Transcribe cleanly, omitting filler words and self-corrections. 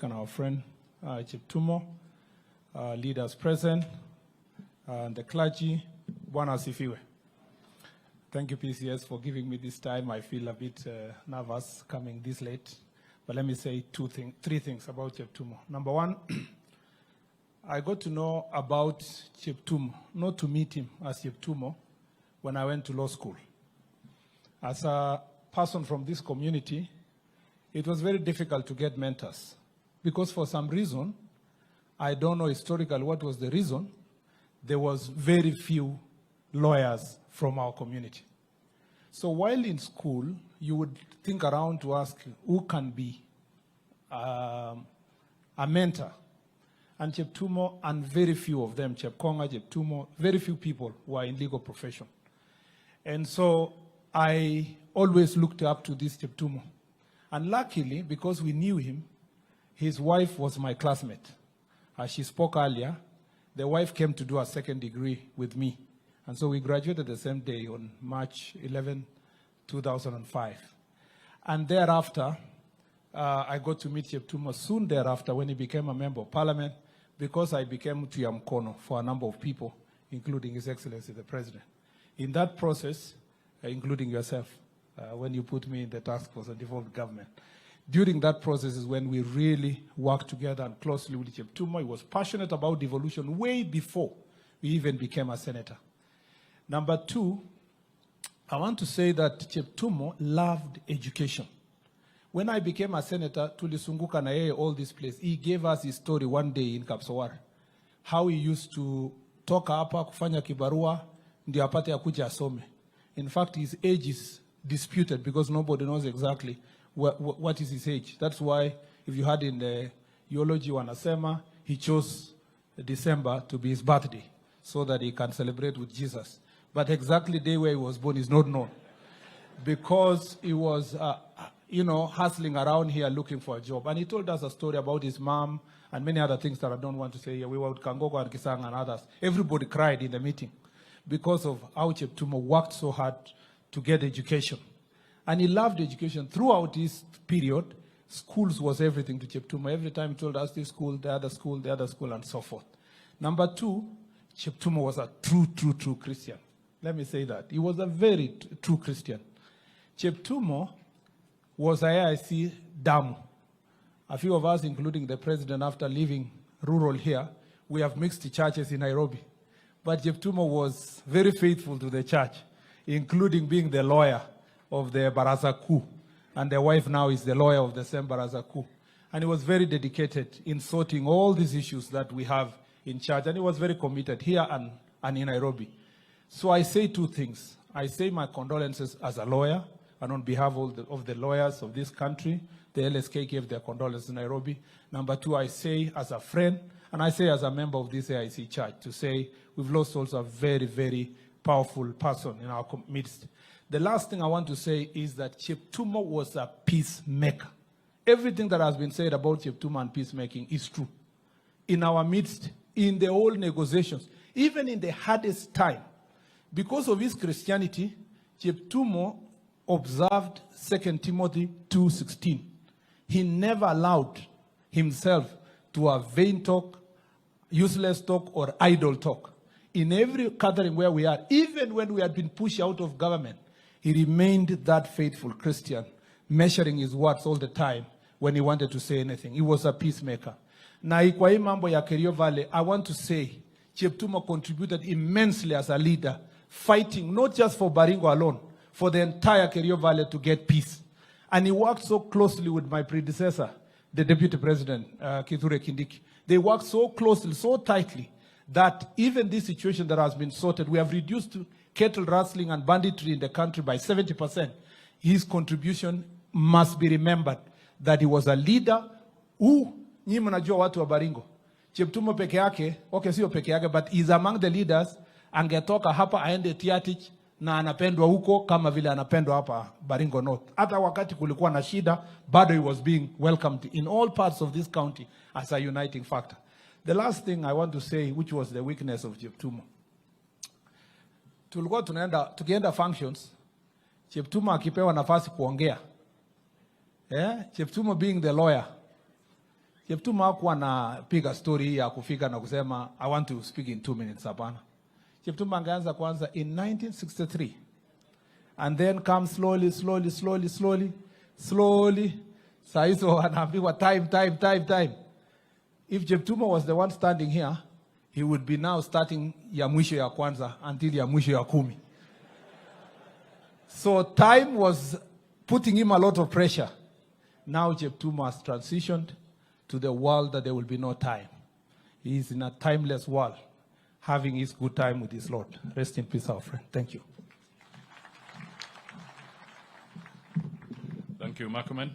and our friend Cheptumo, leaders present, and the clergy. Bwana asifiwe. Thank you, PCS, for giving me this time. I feel a bit nervous coming this late. But let me say three things about Cheptumo. Number one, I got to know about Cheptumo, not to meet him as Cheptumo, when I went to law school. As a person from this community, it was very difficult to get mentors because for some reason, I don't know historically what was the reason, there was very few lawyers from our community. So while in school, you would think around to ask who can be a mentor. And Cheptumo, and very few of them, Chepkonga, Cheptumo, very few people were in legal profession. And so I always looked up to this Cheptumo. And luckily, because we knew him, his wife was my classmate. As she spoke earlier, the wife came to do a second degree with me. And so we graduated the same day on March 11, 2005. And thereafter, I got to meet Cheptumo soon thereafter when he became a member of parliament, because I became Tuyamkono for a number of people, including His Excellency the President. In that process, including yourself, when you put me in the task force and devolved government. During that process is when we really worked together and closely with Cheptumo. He was passionate about devolution way before we even became a senator. Number two, I want to say that Cheptumo loved education. When I became a senator, tulisunguka na yeye all this place. He gave us his story one day in Kapsawar. How he used to toka hapa kufanya kibarua ndio apate akuja asome. In fact, his age is disputed because nobody knows exactly what is his age. That's why, if you had in the eulogy wanasema, he chose December to be his birthday so that he can celebrate with Jesus. But exactly the day where he was born is not known because he was, hustling around here looking for a job. And he told us a story about his mom and many other things that I don't want to say here. We were with Kangogo and Kisang and others. Everybody cried in the meeting because of how Cheptumo worked so hard to get education. And he loved education. Throughout this period, schools was everything to Cheptumo. Every time he told us this school, the other school, the other school, and so forth. Number two, Cheptumo was a true Christian. Let me say that. He was a very true Christian. Cheptumo was a AIC damu. A few of us, including the president, after leaving rural here, we have mixed churches in Nairobi. But Cheptumo was very faithful to the church, including being the lawyer of the Baraza Kuu. And the wife now is the lawyer of the same Baraza Kuu. And he was very dedicated in sorting all these issues that we have in church. And he was very committed here and in Nairobi. So I say two things. I say my condolences as a lawyer, and on behalf of the lawyers of this country, the LSK gave their condolences in Nairobi. Number two, I say as a friend, and I say as a member of this AIC church, to say we've lost also a very, very powerful person in our midst. The last thing I want to say is that Cheptumo was a peacemaker. Everything that has been said about Cheptumo and peacemaking is true. In our midst, in the whole negotiations, even in the hardest time, because of his Christianity, Cheptumo observed 2 Timothy 2:16. He never allowed himself to have vain talk, useless talk, or idle talk. In every gathering where we are, even when we had been pushed out of government, he remained that faithful Christian, measuring his words all the time when he wanted to say anything. He was a peacemaker. Na kwa hii mambo ya Kerio Valley, I want to say Cheptumo contributed immensely as a leader, fighting not just for Baringo alone, for the entire Kerio Valley to get peace. And he worked so closely with my predecessor, the Deputy President, Kithure Kindiki. They worked so closely, so tightly, that even this situation that has been sorted, we have reduced cattle rustling and banditry in the country by 70%. His contribution must be remembered, that he was a leader who, nyi mnajua watu wa Baringo, Cheptumo peke yake, okay sio peke yake, but he's among the leaders, angetoka hapa aende Tiatich, na anapendwa huko kama vile anapendwa hapa Baringo North. Hata wakati kulikuwa na shida, bado he was being welcomed in all parts of this county as a uniting factor. The last thing I want to say, which was the weakness of Cheptumo. Tulikuwa tukienda functions, Cheptumo akipewa nafasi kuongea. Cheptumo being the lawyer, Cheptumo hakuwa anapiga story ya kufika na kusema I want to speak in 2 minutes, hapana. Cheptumo angeanza kwanza in 1963 and then come slowly. Saa hizo anaambiwa time. If Cheptumo was the one standing here, he would be now starting ya mwisho ya kwanza until ya mwisho ya 10. So time was putting him a lot of pressure. Now Cheptumo has transitioned to the world that there will be no time. He is in a timeless world, having his good time with his Lord. Rest in peace, our friend. Thank you. Thank you, Murkomen.